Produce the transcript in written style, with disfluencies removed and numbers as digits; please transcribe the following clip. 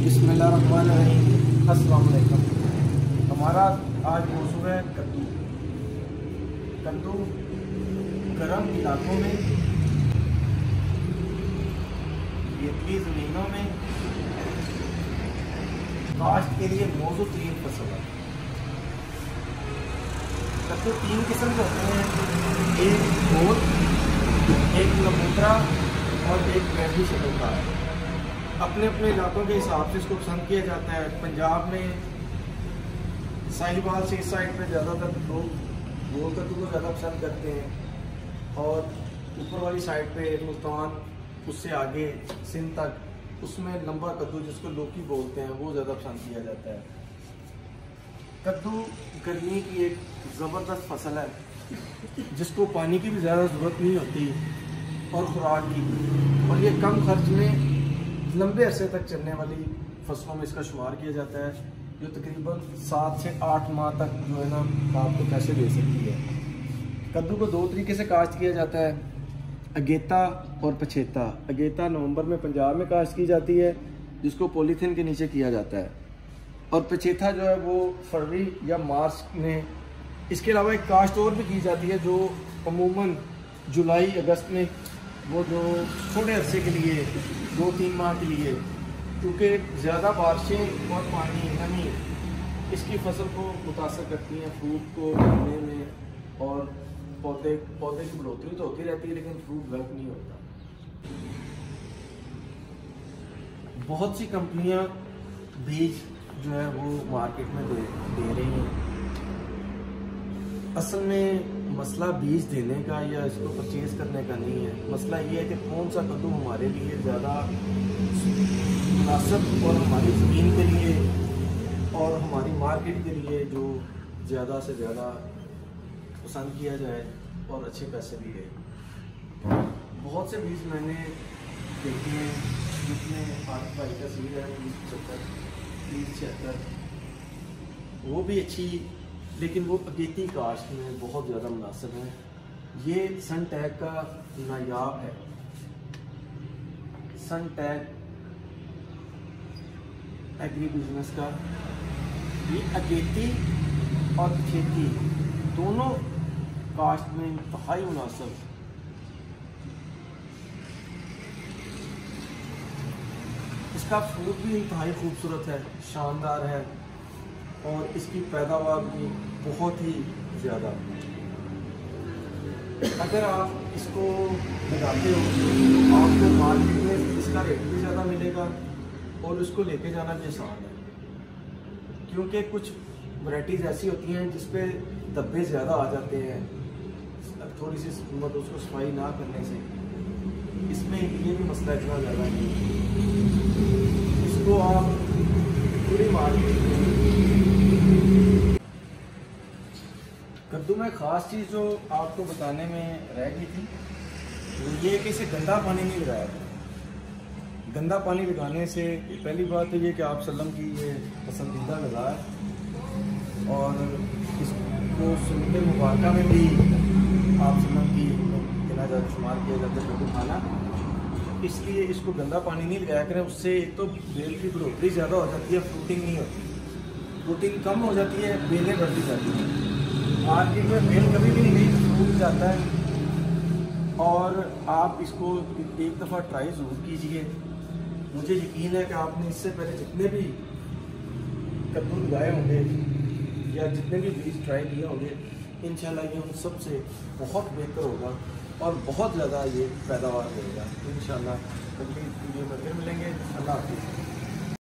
बिस्मिल्लाहिर्रहमानिर्रहीम। अस्सलाम वालेकुम। हमारा आज मौजूद है कद्दू। कद्दू गर्म इलाकों में, रेतीली ज़मीनों में काश्त के लिए मौजूद तरीन फसल है। कद्दू तीन किस्म के होते हैं, एक गोल, एक लंबूतरा और एक बैठी शक्ल का है। अपने अपने इलाकों के हिसाब से इसको पसंद किया जाता है। पंजाब में साहिवाल से इस साइड पे ज़्यादातर लोग गोल कद्दू को ज़्यादा पसंद करते हैं, और ऊपर वाली साइड पे मुल्तान, उससे आगे सिंध तक, उसमें लंबा कद्दू जिसको लौकी बोलते हैं वो ज़्यादा पसंद किया जाता है। कद्दू गर्मी की एक ज़बरदस्त फसल है जिसको पानी की भी ज़्यादा ज़रूरत नहीं होती और खुराक की, और ये कम खर्च में लंबे अरसे तक चलने वाली फसलों में इसका शुमार किया जाता है, जो तकरीबन 7 से 8 माह तक जो है ना आपको पैसे दे सकती है। कद्दू को 2 तरीके से काश्त किया जाता है, अगेता और पछेता। अगेता नवंबर में पंजाब में काश्त की जाती है, जिसको पॉलीथीन के नीचे किया जाता है, और पछेता जो है वो फरवरी या मार्च में। इसके अलावा एक काश्त और भी की जाती है जो अमूमन जुलाई अगस्त में, वो जो छोटे अरसे के लिए 2-3 माह के लिए, क्योंकि ज़्यादा बारिशें और पानी नमी इसकी फसल को मुतासर करती हैं, फ्रूट को बनने में, और पौधे की बढ़ोतरी तो होती रहती है लेकिन फ्रूट डेवलप नहीं होता। बहुत सी कंपनियां बीज जो है वो मार्केट में दे रही हैं। असल में मसला बीज देने का या इसको परचेज़ करने का नहीं है, मसला ये है कि कौन सा कद्दू हमारे लिए ज़्यादा मुनासिब और हमारी ज़मीन के लिए और हमारी मार्केट के लिए जो ज़्यादा से ज़्यादा पसंद किया जाए और अच्छे पैसे भी है। बहुत से बीज मैंने देखे हैं जिसमें भाई का सीड है 30-75, 30-76, वो भी अच्छी, लेकिन वो अगेती काश्त में बहुत ज़्यादा मुनासिब है। ये सनटैग का नायाब है, सनटैग एग्री बिजनेस का। ये अगेती और खेती दोनों काश्त में इंतहाई मुनासिब। इसका फ्रूट भी इंतहाई खूबसूरत है, शानदार है, और इसकी पैदावार भी बहुत ही ज़्यादा। अगर आप इसको लगाते हो आपको मार्केट में इसका रेट भी ज़्यादा मिलेगा और इसको लेके जाना भी आसान है, क्योंकि कुछ वैराइटीज़ ऐसी होती हैं जिस पे धब्बे ज़्यादा आ जाते हैं थोड़ी सी मतलब उसको सफाई ना करने से। इसमें ये भी मसला इतना ज़्यादा नहीं है। इसको आप पूरी मार्केट कद्दू में ख़ास चीज़ जो आपको बताने में रह गई थी वो ये कि इसे गंदा पानी नहीं लगाया था। गंदा पानी लगाने से पहली बात तो ये कि आप सल्लम की ये पसंदीदा गज़ा है, और इसको सुन्नत मुबारका में भी आप सल्लम की इतना ज़्यादा शुमार किया जाता है कद्दू खाना, इसलिए इसको गंदा पानी नहीं लगाया करें। उससे एक तो बेल की बढ़ोतरी ज़्यादा हो जाती है, फ्रूटिंग नहीं होती, फ्रूटिंग कम हो जाती है, बेलें बढ़ती जाती हैं। मार्केट में बेल कभी भी नहीं फ्रूट जाता है, और आप इसको एक दफ़ा ट्राई ज़रूर कीजिए। मुझे यकीन है कि आपने इससे पहले जितने भी कद्दू लगाए होंगे या जितने भी बीज ट्राई किए होंगे, इंशाल्लाह ये उन सब से बहुत बेहतर होगा और बहुत ज़्यादा ये पैदावार देगा इंशाल्लाह। अगली वीडियो में फिर मिलेंगे। अल्लाह हाफ़िज़।